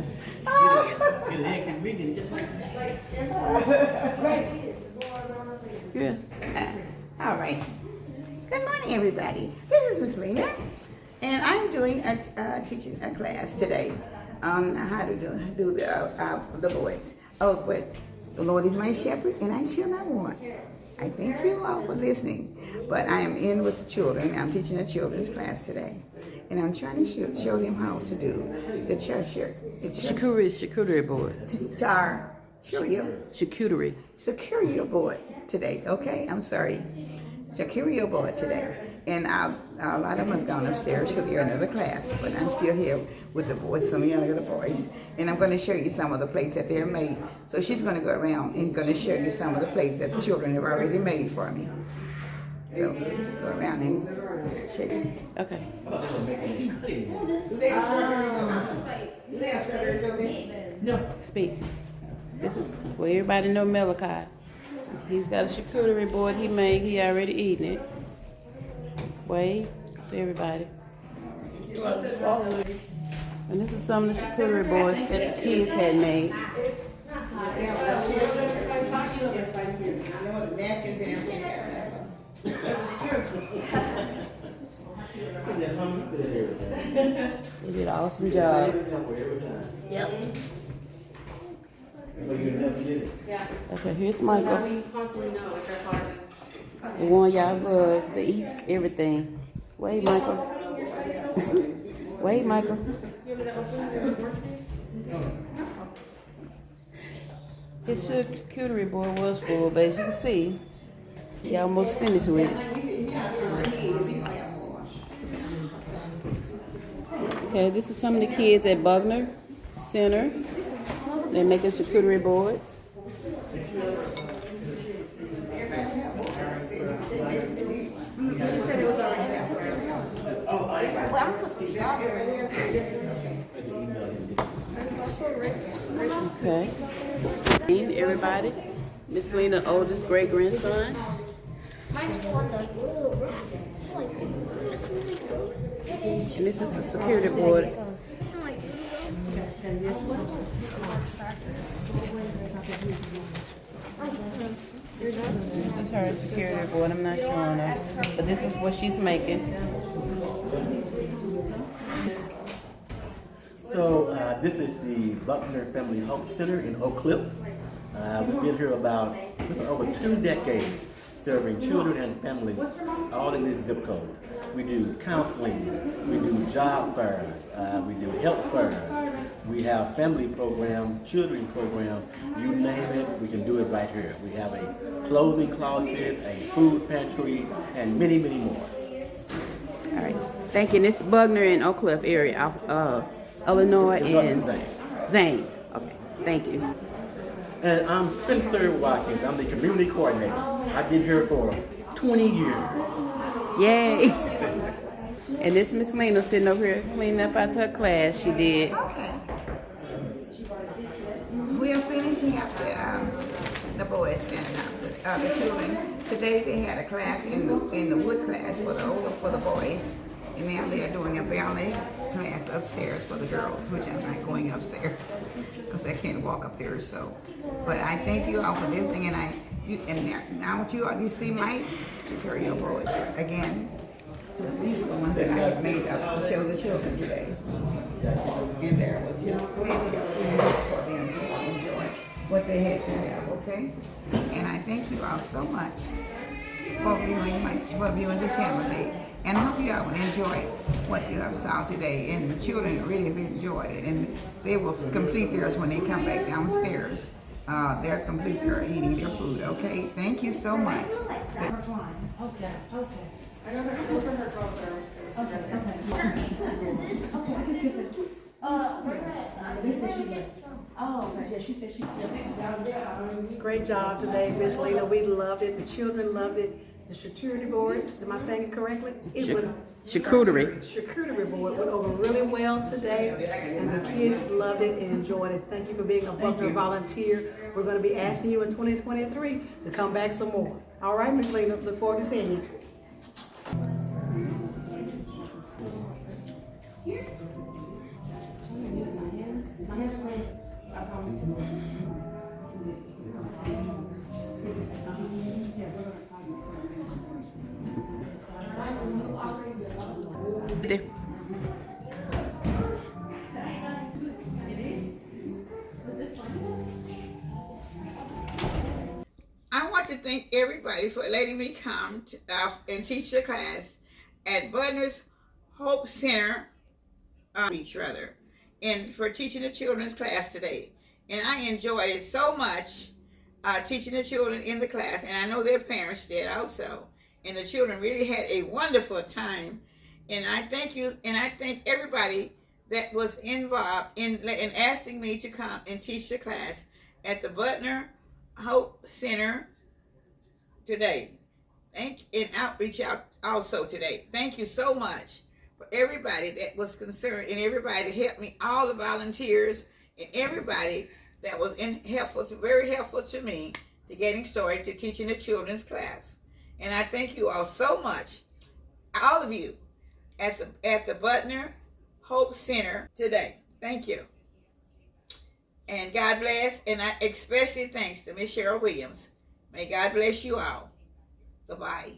time. Yeah. All right. Good morning, everybody. This is Miss Lena, and I'm doing teaching a class today on how to do the boards. Oh, but the Lord is my shepherd, and I shall not want. I thank you all for listening, but I am in with the children. I'm teaching a children's class today, and I'm trying to show them how to do the Charcuterie board. Charcuterie board today. Okay, I'm sorry. Charcuterie board today, and a lot of them have gone upstairs to their another class, but I'm still here with the boys, some younger boys, and I'm going to show you some of the plates that they're made. So she's going to go around and going to show you some of the plates that the children have already made for me. So go around and show you. Okay. No. Speak. This is well, everybody know Malachi. He's got a charcuterie board he made. He already eating it. Wave to everybody. And this is some of the charcuterie boards that the kids had made. They did an awesome job. Yep. Okay, here's Michael. The one y'all love, that eats everything. Wait, Michael. Wait, Michael. His charcuterie board was full, but as you can see, he almost finished with it. Okay, this is some of the kids at Buckner Center. They're making charcuterie boards. Okay. Everybody. Miss Lena, oldest great grandson. And this is the security board. This is her security board. I'm not showing her, but this is what she's making. So this is the Buckner Family Hope Center in Oak Cliff. We've been here about over 2 decades, serving children and families all in this zip code. We do counseling, we do job fairs, we do health fairs, we have family programs, children programs, you name it, we can do it right here. We have a clothing closet, a food pantry, and many, many more. All right, thank you. This is Buckner in Oak Cliff area, Illinois and Zane. Okay, thank you. And I'm Spencer Watkins. I'm the community coordinator. I've been here for 20 years. Yay! And this Miss Lena sitting over here cleaning up after her class. She did. Okay. We are finishing up the boys and the children. Today they had a class in the wood class for the boys, and now they are doing a ballet class upstairs for the girls, which I'm not going upstairs because I can't walk up there. So, but I thank you all for listening, and now what you see Mike to carry your boards again. So these are the ones that I have made up to show the children today, and there was plenty of food for them to enjoy what they had to have. Okay, and I thank you all so much for viewing the channel today. And I hope you all will enjoy what you have saw today. And the children really enjoyed it. And they will complete theirs when they come back downstairs. They're complete their eating their food, okay? Thank you so much. Okay. I don't know if her Great job today, Miss Lena. We loved it. The children loved it. The charcuterie board, am I saying it correctly? Charcuterie board went over really well today, and the kids loved it and enjoyed it. Thank you for being a Buckner volunteer. We're going to be asking you in 2023 to come back some more. All right, Miss Lena, look forward to seeing you. My hands I want to thank everybody for letting me come to, and teach the class at Buckner's Hope Center, and for teaching the children's class today. And I enjoyed it so much, teaching the children in the class, and I know their parents did also. And the children really had a wonderful time. And I thank you, and I thank everybody that was involved in asking me to come and teach the class at the Buckner Hope Center today. And outreach out also today. Thank you so much for everybody that was concerned, and everybody that helped me, all the volunteers, and everybody that was very helpful to me to getting started to teaching the children's class. And I thank you all so much, all of you, at the Buckner Hope Center today. Thank you. And God bless, and I especially thanks to Miss Cheryl Williams. May God bless you all. Goodbye.